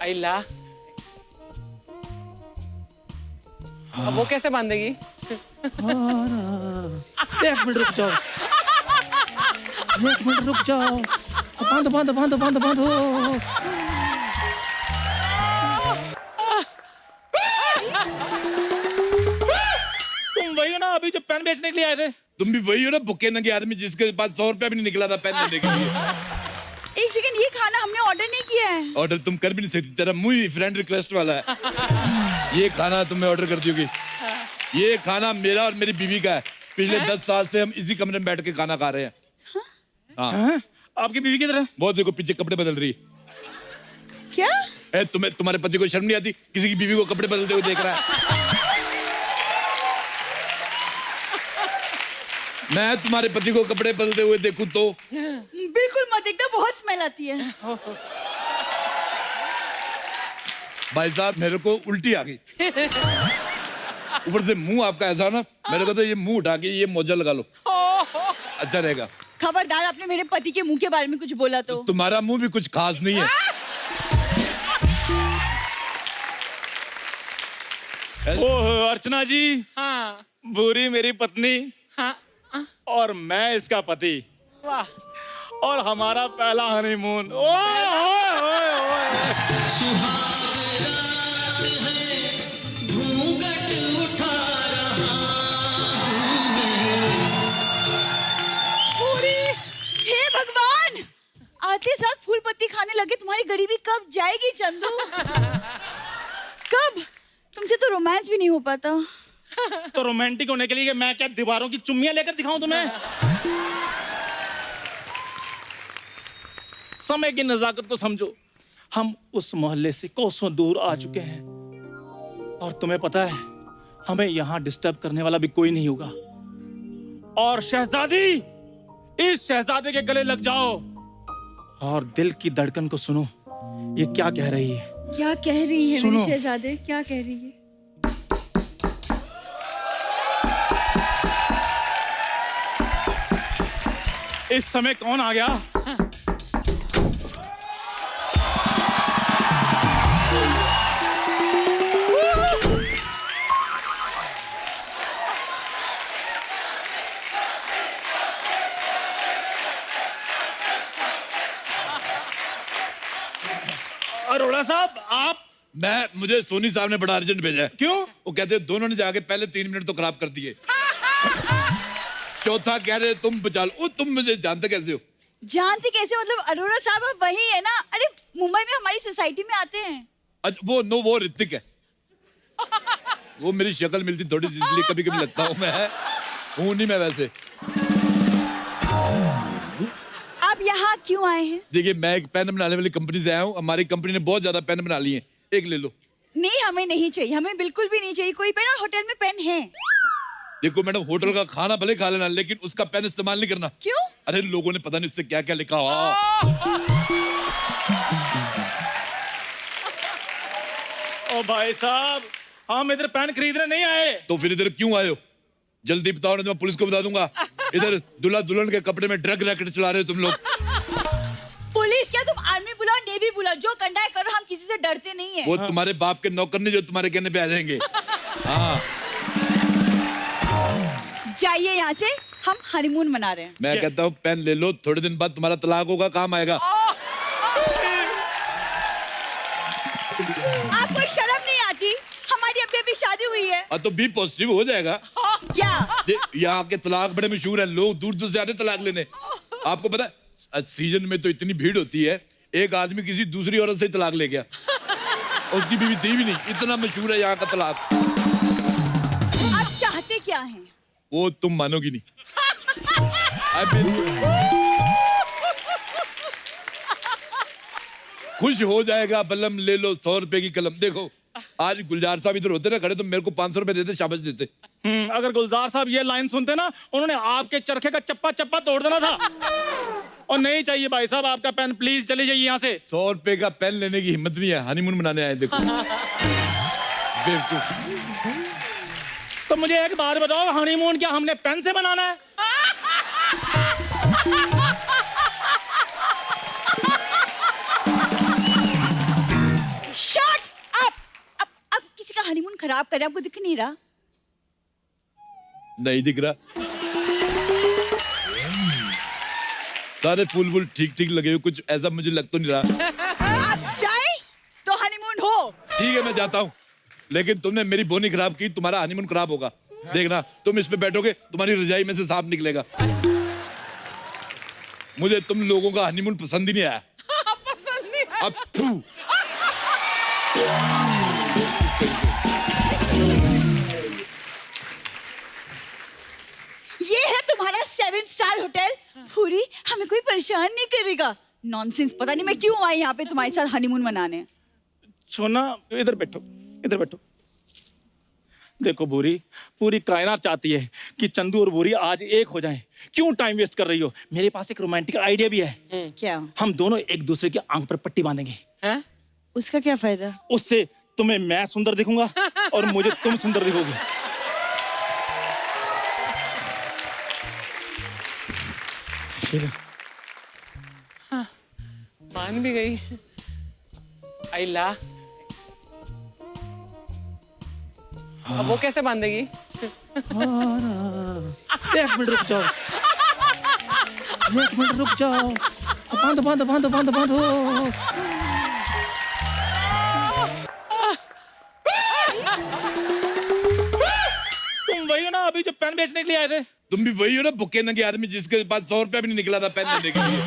आइला। अब वो कैसे बांधेगी? एक मिनट रुक जाओ, एक मिनट रुक जाओ। बांधो बांधो बांधो बांधो बांधो। तुम वही हो ना अभी जो पेन बेचने के लिए आए थे? तुम भी वही हो ना भुक्के नंगे आदमी जिसके पास 100 रुपया भी नहीं निकला था पेन लेने के लिए। एक सेकंड, ये खाना हमने ऑर्डर नहीं किया है। ऑर्डर तुम कर भी नहीं सकती, तेरा मुंह ही फ्रेंड रिक्वेस्ट वाला है। ये खाना तुम्हें ऑर्डर कर दोगी? ये खाना मेरा और मेरी बीवी का है। पिछले 10 साल से हम इसी कमरे में बैठ के खाना खा रहे हैं। हाँ। आपकी बीवी किधर है? बहुत देखो पीछे कपड़े बदल रही है। क्या? तुम्हारे पति को शर्म नहीं आती? किसी की बीवी को कपड़े बदलते हुए देख रहा है। मैं तुम्हारे पति को कपड़े बदलते हुए देखूं तो? बिल्कुल मत देखना, बहुत स्मेल आती है। भाई साहब मेरे को उल्टी आ गई। ऊपर से मुंह आपका ऐसा ना, मेरे को तो ये मुंह उठा के ये मोजा लगा लो, अच्छा रहेगा। खबरदार, आपने मेरे पति के मुंह के बारे में कुछ बोला तो। तुम्हारा मुंह भी कुछ खास नहीं है। ओह अर्चना जी, हाँ बुरी मेरी पत्नी हाँ। और मैं इसका पति, वाह। और हमारा पहला हनीमून। ओए हे भगवान, आते साथ फूल पत्ती खाने लगे। तुम्हारी गरीबी कब जाएगी चंदू? कब? तुमसे तो रोमांस भी नहीं हो पाता। तो रोमांटिक होने के लिए मैं क्या दीवारों की चुम्मियां लेकर दिखाऊं तुम्हें? समय की नजाकत को समझो। हम उस मोहल्ले से कोसों दूर आ चुके हैं और तुम्हें पता है हमें यहाँ डिस्टर्ब करने वाला भी कोई नहीं होगा। और शहजादी, इस शहजादे के गले लग जाओ और दिल की धड़कन को सुनो, ये क्या कह रही है। क्या कह रही है सुनो। मेरी शहजादे, क्या कह रही है? इस समय कौन आ गया? अरोड़ा साहब, आप? मुझे सोनी साहब ने बड़ा अर्जेंट भेजा है। क्यों? वो कहते हैं दोनों ने जाके पहले 3 मिनट तो खराब कर दिए। चौथा कह रहे तुम बचा लो। तुम मुझे जानते कैसे हो? जानते कैसे मतलब? अरोड़ा साहब आप वही है ना? अरे मुंबई में हमारी सोसाइटी में आते हैं। अच्छा वो ऋतिक है। वो मेरी शक्ल मिलती थोड़ी सी, इसलिए कभी कभी लगता हूँ मैं हूँ नहीं मैं वैसे। आप यहाँ क्यों आए हैं? देखिए मैं एक पेन बनाने वाली कंपनी से आया हूँ। हमारी कंपनी ने बहुत ज्यादा पेन बना लिए हैं, एक ले लो। नहीं, हमें नहीं चाहिए, हमें बिल्कुल भी नहीं चाहिए कोई पेन। और होटल में पेन है। देखो मैडम, होटल का खाना भले खा लेना लेकिन उसका पेन इस्तेमाल नहीं करना। क्यों? अरे लोगों ने पता नहीं इससे क्या क्या लिखा हुआ। ओ भाई साहब, हम इधर पेन खरीदने नहीं आए। तो फिर इधर क्यों आए हो? जल्दी बताओ, नहीं तो मैं पुलिस को बता दूंगा। इधर दूल्हा दुल्हन के कपड़े में ड्रग रैकेट चला रहे हो तुम लोग। पुलिस क्या? तुम आर्मी बुलाओ, नेवी बुलाओ, जो करना है करो, हम किसी से डरते नहीं है। वो तुम्हारे बाप के नौकर नहीं जो तुम्हारे कहने पे आ जाएंगे। हाँ जाइए यहाँ से, हम हनीमून मना रहे हैं। मैं कहता हूँ पेन ले लो, थोड़े दिन बाद तुम्हारा तलाक होगा, काम आएगा। आपको शर्म नहीं आती? हमारी अभी शादी हुई है। तो बी पॉजिटिव हो जाएगा। क्या? यहाँ के तलाक बड़े मशहूर हैं, लोग दूर दूर से आते तलाक लेने। आपको पता है सीजन में तो इतनी भीड़ होती है, एक आदमी किसी दूसरी औरत से तलाक ले गया, उसकी बीवी थी भी नहीं, इतना मशहूर है यहाँ का तलाक। आप चाहते क्या हैं? वो तुम मानोगी नहीं। खुश हो जाएगा बलम, ले लो 100 रुपए की कलम। देखो आज गुलजार साहब इधर होते ना खड़े तो मेरे को 500 रुपए देते, शाबाश देते। अगर गुलजार साहब ये लाइन सुनते ना, उन्होंने आपके चरखे का चप्पा चप्पा तोड़ देना था। और नहीं चाहिए भाई साहब आपका पेन, प्लीज चले जाइए यहाँ से। 100 रुपए का पेन लेने की हिम्मत नहीं है, हनीमून मनाने आए देखो। बेवकूफ। तो मुझे एक बात बताओ, हनीमून क्या हमने पेन से बनाना है? खराब कर रहे हैं, आपको दिख नहीं रहा? नहीं दिख रहा। सारे फूल वूल ठीक ठीक लगे हुए, कुछ ऐसा मुझे लग तो नहीं रहा। आप जाए तो हनीमून हो। ठीक है मैं जाता हूँ, लेकिन तुमने मेरी बोनी खराब की, तुम्हारा हनीमून खराब होगा। देखना तुम इस पे बैठोगे, तुम्हारी रजाई में से सांप निकलेगा। मुझे तुम लोगों का हनीमून पसंद ही नहीं आया। पसंद नहीं है। अब फू। ये है तुम्हारा 7 स्टार होटल। पूरी हमें कोई परेशान नहीं करेगा। नॉनसेंस, पता नहीं मैं क्यों आई यहाँ पे तुम्हारे साथ हनीमून मनाने। सोना इधर बैठो, इधर बैठो। देखो भूरी, पूरी कायनात चाहती है कि चंदू और भूरी आज एक हो जाएं। क्यों टाइम वेस्ट कर रही हो? मेरे पास एक रोमांटिक आइडिया भी है। क्या? हम दोनों एक दूसरे के आंख पर पट्टी बांधेंगे। हैं? उसका क्या फायदा? उससे तुम्हें मैं सुंदर दिखूंगा और मुझे तुम सुंदर दिखोगी। मान भी गई। आइला, अब वो कैसे बांधेगी? एक मिनट रुक जाओ, एक मिनट रुक जाओ। बांधो बांधो बांधो बांधो बांधो। तुम वही हो ना अभी जो पेन बेचने के लिए आए थे? तुम भी वही हो ना भुक्के नंगे आदमी जिसके पास 100 रुपया भी नहीं निकला था पेन लेने के लिए।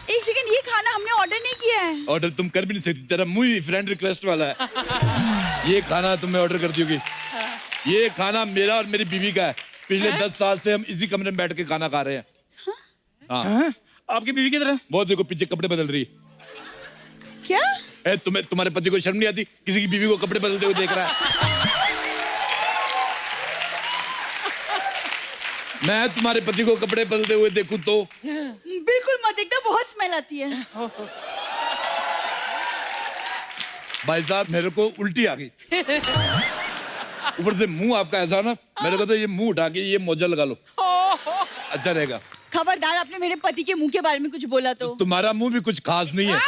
एक सेकंड, ये खाना हमने ऑर्डर नहीं किया है। ऑर्डर तुम कर भी नहीं सकती, तेरा मुंह ही फ्रेंड रिक्वेस्ट वाला है। ये खाना तुम्हें ऑर्डर कर दोगी? ये खाना मेरा और मेरी बीवी का है। पिछले 10 साल से हम इसी कमरे में बैठ के खाना खा रहे हैं। हाँ। आपकी बीवी किधर है? बहुत देखो पीछे कपड़े बदल रही है। क्या? तुम्हारे पति को शर्म नहीं आती? किसी की बीवी को कपड़े बदलते हुए देख रहा है। मैं तुम्हारे पति को कपड़े बदलते हुए देखूं तो? बिल्कुल मत देखना, बहुत स्मेल आती है। भाई साहब मेरे को उल्टी आ गई। ऊपर से मुंह आपका ऐसा ना, मेरे को तो ये मुंह उठा के ये मोजा लगा लो, अच्छा रहेगा। खबरदार, आपने मेरे पति के मुंह के बारे में कुछ बोला तो। तुम्हारा मुंह भी कुछ खास नहीं है।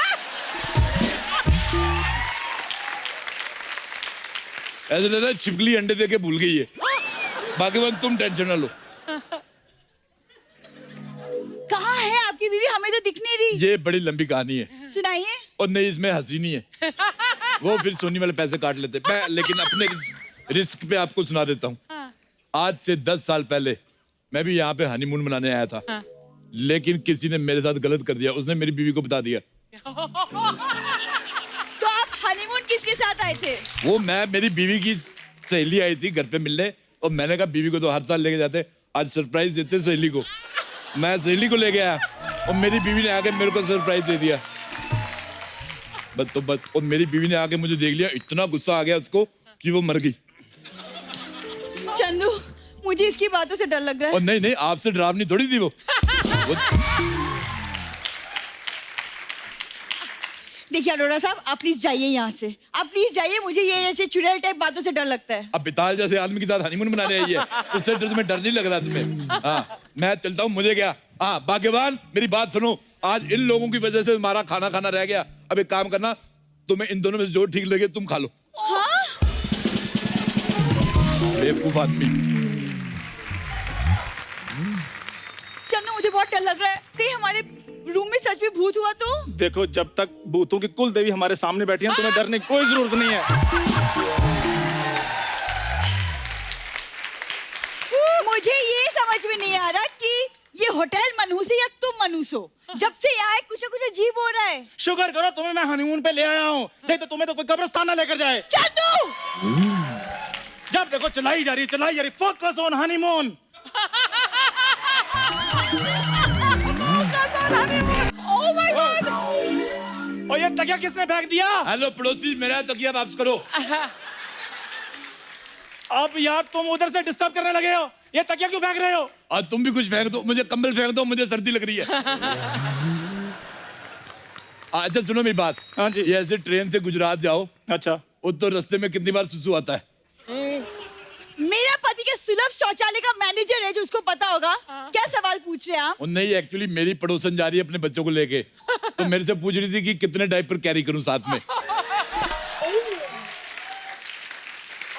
ऐसे लग रहा है छिपकली अंडे दे के भूल गई है। बाकी बात तुम टेंशन ना लो। कहाँ है आपकी बीवी? हमें तो दिख नहीं रही। ये बड़ी लंबी कहानी है। सुनाइए। और नहीं, इसमें हंसी नहीं है। वो फिर सोनी वाले पैसे काट लेते। मैं लेकिन अपने रिस्क पे आपको सुना देता हूँ। आज से 10 साल पहले मैं भी यहाँ पे हनीमून मनाने आया था। लेकिन किसी ने मेरे साथ गलत कर दिया। उसने मेरी बीवी को बता दिया। तो आप हनीमून किसके साथ आए थे? वो मैं, मेरी बीवी की सहेली आई थी घर पे मिलने, और मैंने कहा बीवी को तो हर साल लेके जाते, आज सरप्राइज देते सहेली को। मैं सहेली को ले गया और मेरी बीवी ने आके मेरे को सरप्राइज दे दिया। बस और मेरी बीवी ने आके मुझे देख लिया, इतना गुस्सा आ गया उसको कि वो मर गई। चंदू, मुझे इसकी बातों से डर लग रहा है। और नहीं, आपसे डरावनी थोड़ी थी वो। देखिए अरोड़ा साहब, आप प्लीज जाइए यहाँ से। आप प्लीज जाइए, मुझे ये ऐसे चुड़ैल टाइप बातों से डर लगता है। अब बिताल जैसे आदमी के साथ हनीमून मनाने आई है, उससे तुम्हें डर नहीं लग रहा तुम्हें? हाँ, मैं चलता हूँ, मुझे क्या। हाँ भाग्यवान, मेरी बात सुनो, आज इन लोगों की वजह से हमारा खाना खाना रह गया। अब एक काम करना, तुम्हें इन दोनों में से जो ठीक लगे तुम खा लो। हाँ? बेवकूफ आदमी। चंदू, मुझे बहुत डर लग रहा है। कहीं हमारे रूम में सच में भूत हुआ तो? देखो, जब तक भूतों की कुल देवी हमारे सामने बैठी हैं, तुम्हें डरने की कोई जरूरत नहीं है। मुझे ये समझ में नहीं आ रहा कि ये होटल मनहूस है या तुम मनहूस हो। जब से यहाँ आए कुछ ना कुछ अजीब हो रहा है। शुक्र करो तुम्हें मैं हनीमून पे ले आया हूँ, नहीं तो तुम्हें तो कोई कब्रिस्तान ना लेकर जाए। चंदू! जब देखो चलाई जा रही, focus on honeymoon. Oh my God! और ये तकिया किसने फेंक दिया? हेलो पड़ोसी, मेरा तकिया वापस करो। अब यार तुम उधर से डिस्टर्ब करने लगे हो। ये तकिया क्यों फेंक रहे हो? और तुम भी कुछ फेंक दो, मुझे कंबल फेंक दो, मुझे सर्दी लग रही है। अच्छा सुनो मेरी बात। हाँ जी। ये ऐसे ट्रेन से गुजरात जाओ, अच्छा, वो तो रास्ते में कितनी बार सुसु आता है। मेरा पति के सुलभ शौचालय का मैनेजर है, जो उसको पता होगा। क्या सवाल पूछ रहे हैं आप? और नहीं, एक्चुअली मेरी पड़ोसन जा रही है अपने बच्चों को लेके, तो मेरे से पूछ रही थी कि कितने डायपर कैरी करूं साथ में।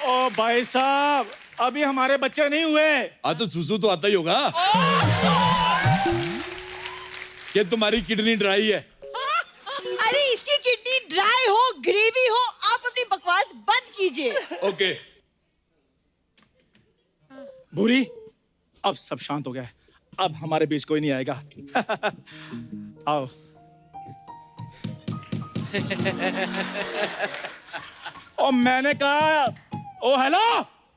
ओ भाई साहब, अभी हमारे बच्चे नहीं हुए। तो सुसु तो आता ही होगा। कि तुम्हारी किडनी ड्राई है। अरे इसकी किडनी ड्राई हो ग्रेवी हो, आप अपनी बकवास बंद कीजिए। ओके। भूरी, अब सब शांत हो गया है, अब हमारे बीच कोई नहीं आएगा। आओ। ओ मैंने कहा, ओ हेलो।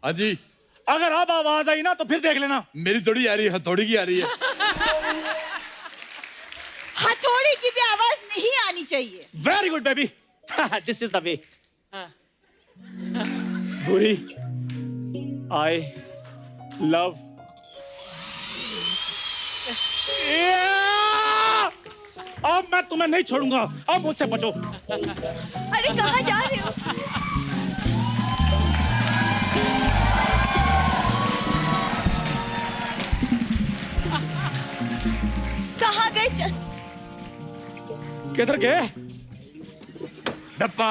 हाँ जी। अगर अब आवाज आई ना तो फिर देख लेना। मेरी थोड़ी आ रही है, हथौड़ी की आ रही है। हथौड़ी की भी आवाज नहीं आनी चाहिए। Very good baby, this is the way. भूरी, आई लव। अब मैं तुम्हें नहीं छोड़ूंगा, अब मुझसे बचो। अरे कहाँ जा रहे हो? कहाँ गए? किधर गए? डप्पा।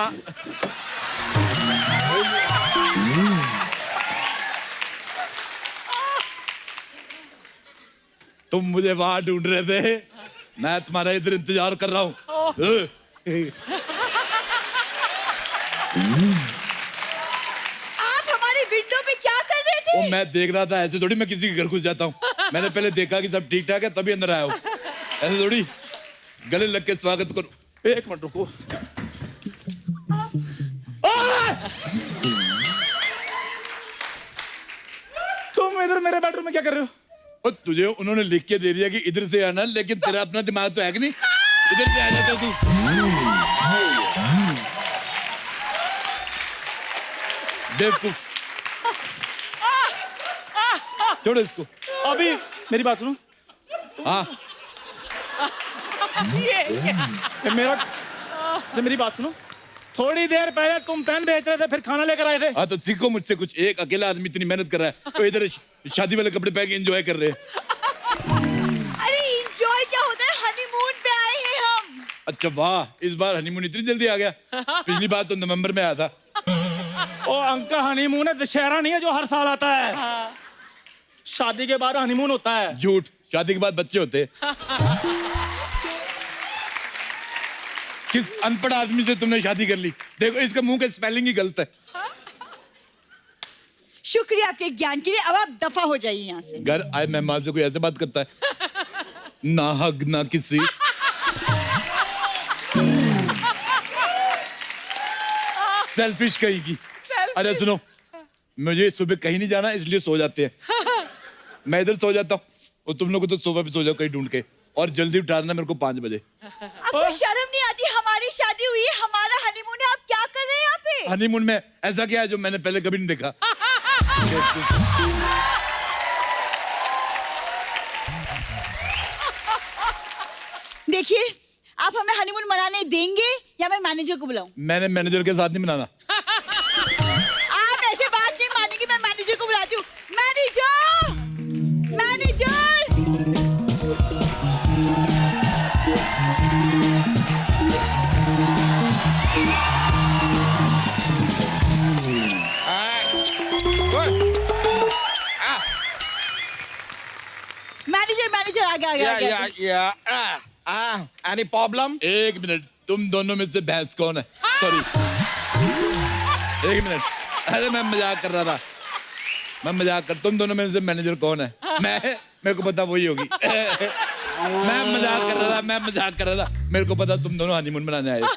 तुम मुझे वहां ढूंढ रहे थे, मैं तुम्हारा इधर इंतजार कर रहा हूँ। आप हमारी विंडो पे क्या कर रहे थे? मैं देख रहा था, ऐसे थोड़ी मैं किसी के घर घुस जाता हूँ। मैंने पहले देखा कि सब ठीक ठाक है तभी अंदर आया हूँ। ऐसे थोड़ी गले लग के स्वागत करो। एक मिनट रुको। तुम इधर मेरे बेडरूम में क्या कर रहे हो? और तुझे उन्होंने लिख के दे दिया कि इधर से आना, लेकिन तेरा अपना दिमाग तो है कि नहीं, इधर से आ जाता तू। बेवकूफ। छोड़ो इसको। अभी मेरी बात सुनो। हाँ। मेरी बात सुनो। थोड़ी देर पहले तुम पेन बेच रहे थे, फिर खाना लेकर आए थे। हाँ तो सीखो मुझसे कुछ। एक अकेला आदमी इतनी मेहनत कर रहा है, तो इधर शादी वाले कपड़े पहन के एंजॉय कर रहे हैं। अरे एंजॉय क्या होता है? हनीमून पे आए हैं हम। अच्छा वाह, इस बार हनीमून इतनी जल्दी आ गया। पिछली बार तो नवंबर में आया था। ओ अंकल, हनीमून है, दशहरा नहीं है जो हर साल आता है। शादी के बाद हनीमून होता है। झूठ, शादी के बाद बच्चे होते। किस अनपढ़ आदमी से तुमने शादी कर ली? देखो इसका मुंह का स्पेलिंग ही गलत है। शुक्रिया आपके ज्ञान के लिए। अब आप दफा हो जाइए यहाँ से। घर आए मेहमान से कोई ऐसे बात करता है? ना हक ना किसी। सेल्फिश कहेगी। अरे सुनो, मुझे सुबह कहीं नहीं जाना, इसलिए सो जाते हैं। मैं इधर सो जाता हूँ और तुम लोग तो सोफा पे सो जाओ कहीं ढूंढ के, और जल्दी उठा देना मेरे को 5 बजे। आपको शर्म नहीं आती? हमारी शादी हुई है, हमारा हनीमून है, आप क्या कर रहे हैं यहाँ पे? हनीमून में ऐसा क्या है जो मैंने पहले कभी नहीं देखा? देखिए, आप हमें हनीमून मनाने देंगे या मैं मैनेजर को बुलाऊं? मैंने मैनेजर के साथ नहीं बनाना। आप ऐसे बात नहीं मानेंगे, मैं मैनेजर को बुलाती हूँ। Manager, manager. मैनेजर आ गया। Any problem? एक मिनट, तुम दोनों में से भैंस कौन है? सॉरी, एक मिनट। अरे मैं मजाक कर रहा था, मैं मजाक कर। तुम दोनों में से मैनेजर कौन है? मेरे को पता वही होगी। मैं मजाक कर रहा था। मेरे को पता तुम दोनों हनीमून मनाने आए हो।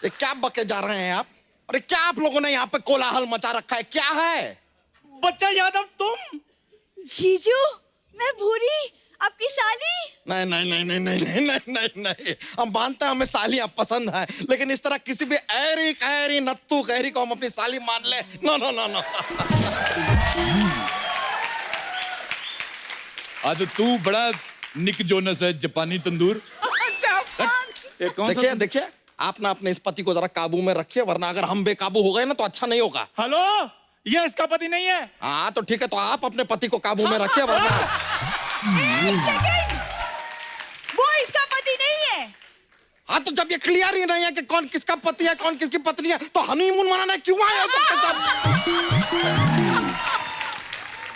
ये क्या बके जा रहे हैं आप? अरे क्या आप लोगों ने यहाँ पे कोलाहल मचा रखा है? क्या है? बच्चा यादव तुम? जीजू, मैं भूरी, आपकी साली। नहीं नहीं नहीं नहीं नहीं नहीं नहीं नहीं नहीं, हम मानते हैं हमें सालियां पसंद है, लेकिन इस तरह किसी भी ऐरी कैरी नत्थू कैरी को हम अपनी साली मान ले? No no no no. आज तो तू बड़ा निक जोनस है, जापानी तंदूर। देखिए देखिए, आप ना अपने इस पति को जरा काबू में रखिए, वरना अगर हम बेकाबू हो गए ना तो अच्छा नहीं होगा। हेलो, ये इसका पति नहीं है। हाँ तो ठीक है, तो आप अपने पति को काबू में रखिए, वरना। 1 सेकंड, वो इसका पति नहीं है। हाँ तो जब ये क्लियर ही नहीं है कि कौन किसका पति है कौन किसकी पत्नी है तो हनीमून मनाने क्यों आए हो सबके सब?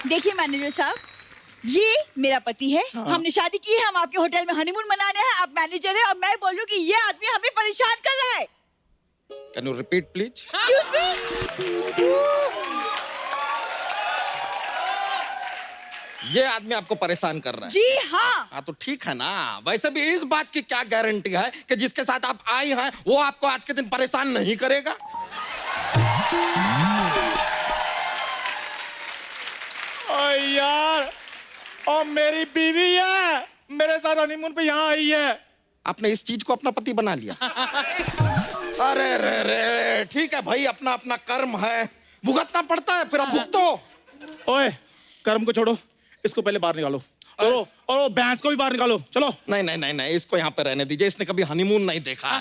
देखिए मैनेजर साहब, ये मेरा पति है। हमने शादी की है, हम आपके होटल में हनीमून मनाने हैं। आप मैनेजर हैं और मैं बोलूं कि ये आदमी हमें परेशान कर रहा है। Can you repeat please? Excuse me. ये आदमी आपको परेशान कर रहा है? जी हाँ। हाँ तो ठीक है ना। वैसे भी इस बात की क्या गारंटी है कि जिसके साथ आप आई हैं वो आपको आज के दिन परेशान नहीं करेगा? ओ यार, और मेरी बीवी है मेरे साथ हनीमून पे यहाँ आई है। आपने इस चीज को अपना पति बना लिया? अरे रे रे, ठीक है भाई, अपना अपना कर्म है, भुगतना पड़ता है, फिर अब भुगतो। ओए, कर्म को छोड़ो, इसको पहले बाहर निकालो और वो भैंस को भी बाहर निकालो। चलो। नहीं नहीं नहीं नहीं, इसको यहाँ पे रहने दीजिए, इसने कभी हनीमून नहीं देखा है।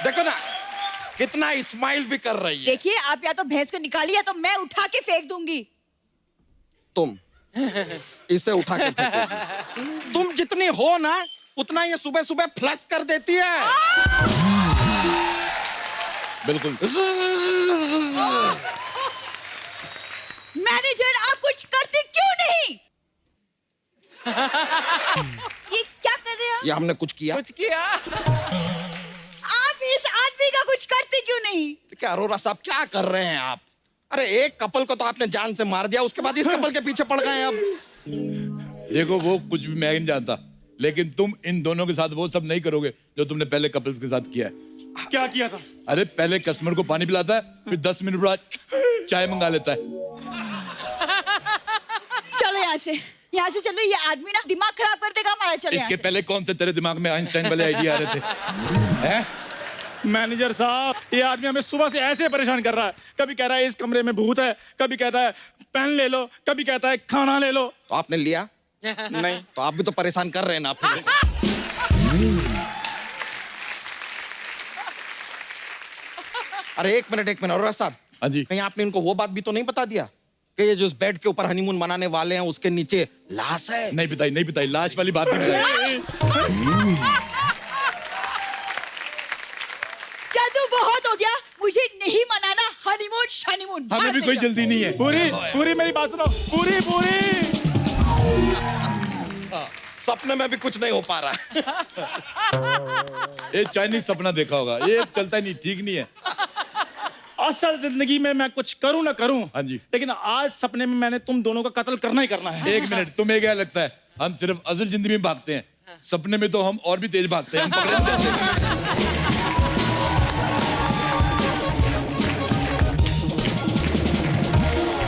देखो ना कितना स्माइल भी कर रही है। देखिए, आप या तो भैंस को निकालिए या तो मैं उठा के फेंक दूंगी। तुम इसे उठा के फेंकोगी। तुम जितनी हो ना उतना ये सुबह सुबह फ्लश कर देती है। बिल्कुल। मैनेजर, आप कुछ करते क्यों नहीं? ये क्या कर रहे हो? ये हमने कुछ किया? कुछ किया? आप इस आदमी का कुछ करते क्यों नहीं? क्या अरोरा साहब क्या कर रहे हैं आप? अरे एक कपल को तो आपने जान से मार दिया, उसके बाद इस कपल के पीछे पड़ गए हैं अब। देखो वो कुछ भी मैं नहीं जानता, लेकिन तुम इन दोनों के साथ वो सब नहीं करोगे जो तुमने पहले कपल्स के साथ किया है। क्या किया था? अरे पहले कस्टमर को पानी पिलाता है, फिर 10 मिनट बाद चाय मंगा लेता है। चलो यहाँ से चलो, ये आदमी ना दिमाग खराब कर देगा हमारा। चलो यहाँ इसके से। पहले कौन से तेरे दिमाग में आइंस्टाइन वाले आइडिया आ रहे थे? हैं? मैनेजर साहब, ये आदमी हमें सुबह से ऐसे परेशान कर रहा है। कभी कह रहा है इस कमरे में भूत है, कभी कहता है पेन ले लो, कभी कहता है खाना ले लो। तो आपने लिया? नहीं। तो आप भी तो परेशान कर रहे हैं ना अपने से। अरे एक मिनट अरोरा साहब, हाँ जी। कहीं आपने इनको वो बात भी तो नहीं बता दिया कि ये जो इस बेड के ऊपर हनीमून मनाने वाले हैं उसके नीचे लाश है? नहीं बताई, लाश वाली बात नहीं बताई। जादू बहुत हो गया, मुझे नहीं मनाना हनीमून शनीमून। हमें भी कोई जल्दी नहीं है। पूरी मेरी बात सुनो, पूरी। सपने में भी कुछ नहीं हो पा रहा। ये चाइनीज सपना देखा होगा, ये चलता ही नहीं, ठीक नहीं है। असल जिंदगी में मैं कुछ करूं ना करूं, हाँ जी, लेकिन आज सपने में मैंने तुम दोनों का कत्ल करना ही करना है। एक मिनट, तुम्हें क्या लगता है हम सिर्फ असल जिंदगी में भागते हैं? सपने में तो हम और भी तेज भागते हैं। हम पकड़े नहीं जाते।